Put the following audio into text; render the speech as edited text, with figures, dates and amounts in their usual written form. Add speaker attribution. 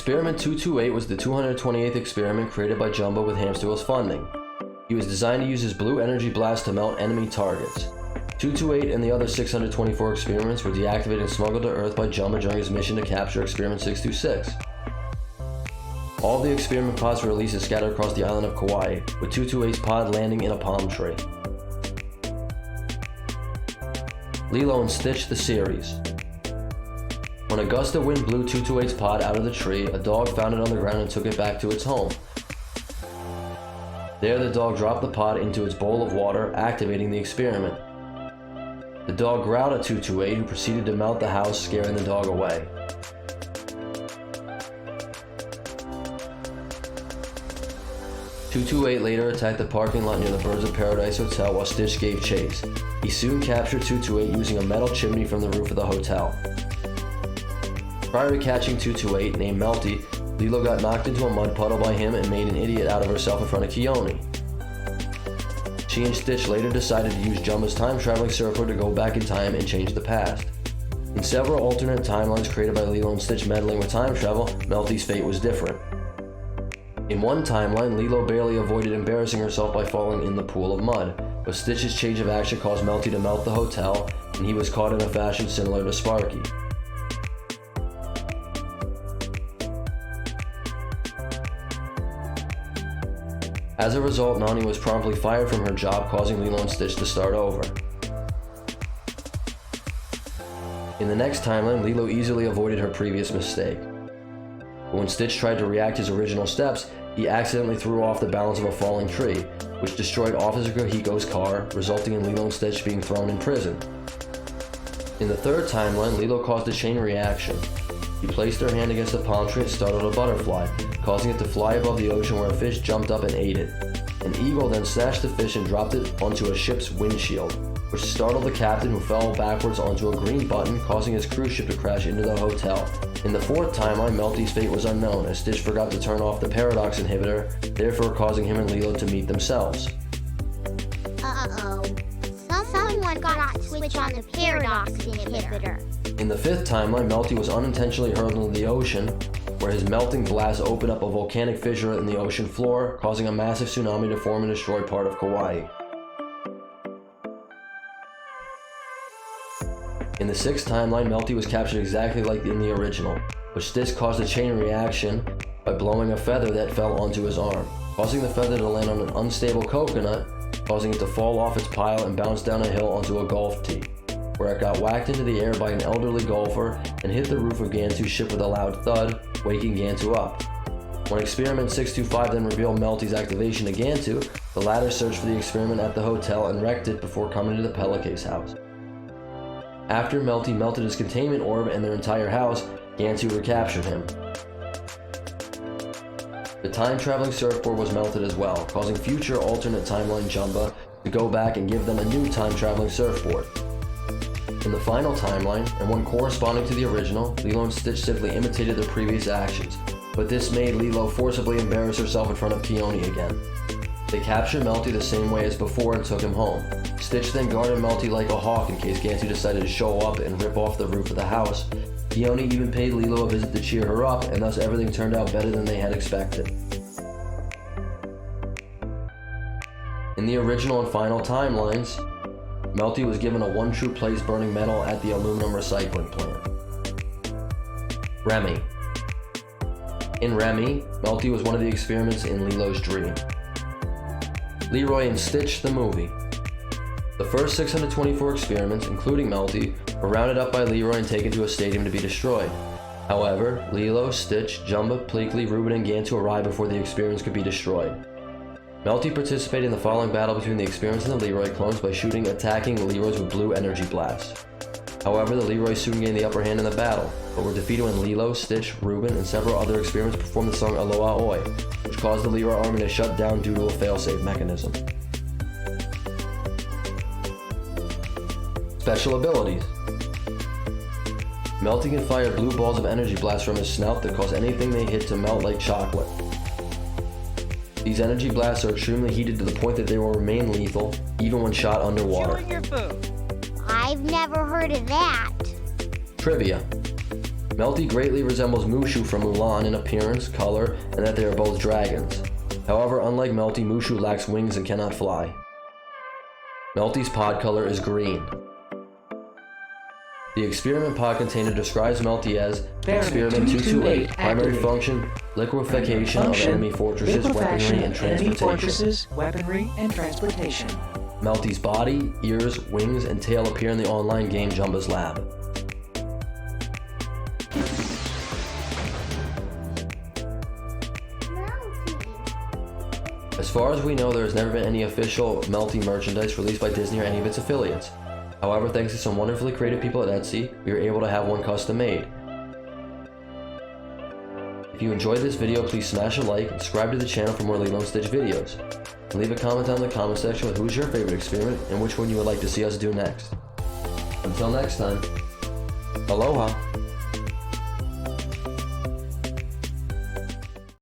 Speaker 1: Experiment 228 was the 228th experiment created by Jumbo with Hamster Wheel's funding. He was designed to use his blue energy blast to melt enemy targets. 228 and the other 624 experiments were deactivated and smuggled to Earth by Jumbo during his mission to capture Experiment 626. All the experiment pods were released and scattered across the island of Kauai, with 228's pod landing in a palm tree. Lilo and Stitch, the series. When a gust of wind blew 228's pod out of the tree, a dog found it on the ground and took it back to its home. There, the dog dropped the pod into its bowl of water, activating the experiment. The dog growled at 228, who proceeded to melt the house, scaring the dog away. "228 later attacked the parking lot near the Birds of Paradise Hotel while Stitch gave chase. He soon captured 228 using a metal chimney from the roof of the hotel. Prior to catching 228, named Melty, Lilo got knocked into a mud puddle by him and made an idiot out of herself in front of Keone. She and Stitch later decided to use Jumbo's time-traveling surfer to go back in time and change the past. In several alternate timelines created by Lilo and Stitch meddling with time travel, Melty's fate was different. In one timeline, Lilo barely avoided embarrassing herself by falling in the pool of mud, but Stitch's change of action caused Melty to melt the hotel, and he was caught in a fashion similar to Sparky. As a result, Nani was promptly fired from her job, causing Lilo and Stitch to start over. In the next timeline, Lilo easily avoided her previous mistake. But when Stitch tried to react his original steps, he accidentally threw off the balance of a falling tree, which destroyed Officer Kahiko's car, resulting in Lilo and Stitch being thrown in prison. In the third timeline, Lilo caused a chain reaction. She placed her hand against a palm tree and startled a butterfly, causing it to fly above the ocean where a fish jumped up and ate it. An eagle then snatched the fish and dropped it onto a ship's windshield, which startled the captain, who fell backwards onto a green button, causing his cruise ship to crash into the hotel. In the fourth timeline, Melty's fate was unknown, as Stitch forgot to turn off the paradox inhibitor, therefore causing him and Lilo to meet themselves.
Speaker 2: Uh-oh. Someone got to switch on the paradox inhibitor.
Speaker 1: In the fifth timeline, Melty was unintentionally hurled into the ocean, where his melting blast opened up a volcanic fissure in the ocean floor, causing a massive tsunami to form and destroy part of Kauai. In the sixth timeline, Melty was captured exactly like in the original, but Stitch caused a chain reaction by blowing a feather that fell onto his arm, causing the feather to land on an unstable coconut, causing it to fall off its pile and bounce down a hill onto a golf tee, where it got whacked into the air by an elderly golfer and hit the roof of Gantu's ship with a loud thud, waking Gantu up. When Experiment 625 then revealed Melty's activation to Gantu, the latter searched for the experiment at the hotel and wrecked it before coming to the Pelicase's house. After Melty melted his containment orb and their entire house, Gantu recaptured him. The time-traveling surfboard was melted as well, causing future alternate timeline Jumbo to go back and give them a new time-traveling surfboard. In the final timeline, and one corresponding to the original, Lilo and Stitch simply imitated their previous actions, but this made Lilo forcibly embarrass herself in front of Keone again. They captured Melty the same way as before and took him home. Stitch then guarded Melty like a hawk in case Gantu decided to show up and rip off the roof of the house. Keone even paid Lilo a visit to cheer her up, and thus everything turned out better than they had expected. In the original and final timelines, Melty was given a one true place burning metal at the aluminum recycling plant. Remy. In Remy, Melty was one of the experiments in Lilo's dream. Leroy and Stitch, the movie. The first 624 experiments, including Melty, were rounded up by Leroy and taken to a stadium to be destroyed. However, Lilo, Stitch, Jumbo, Pleakley, Reuben, and Gantu arrived before the experiments could be destroyed. Melty participated in the following battle between the experiments and the Leroy clones by attacking the Leroys with blue energy blasts. However, the Leroys soon gained the upper hand in the battle, but were defeated when Lilo, Stitch, Reuben, and several other experiments performed the song Aloha Oi, which caused the Leroy army to shut down due to a failsafe mechanism. Special abilities. Melty can fire blue balls of energy blasts from his snout that cause anything they hit to melt like chocolate. These energy blasts are extremely heated to the point that they will remain lethal, even when shot underwater.
Speaker 2: Chewing your food. I've never heard of that.
Speaker 1: Trivia. Melty greatly resembles Mushu from Mulan in appearance, color, and that they are both dragons. However, unlike Melty, Mushu lacks wings and cannot fly. Melty's pod color is green. The experiment pod container describes Melty as Experiment 228, primary function, liquefaction of enemy fortresses, weaponry, and transportation. Melty's body, ears, wings, and tail appear in the online game Jumba's Lab. As far as we know, there has never been any official Melty merchandise released by Disney or any of its affiliates. However, thanks to some wonderfully creative people at Etsy, we were able to have one custom made. If you enjoyed this video, please smash a like and subscribe to the channel for more Lilo and Stitch videos. And leave a comment down in the comment section with who's your favorite experiment and which one you would like to see us do next. Until next time, aloha!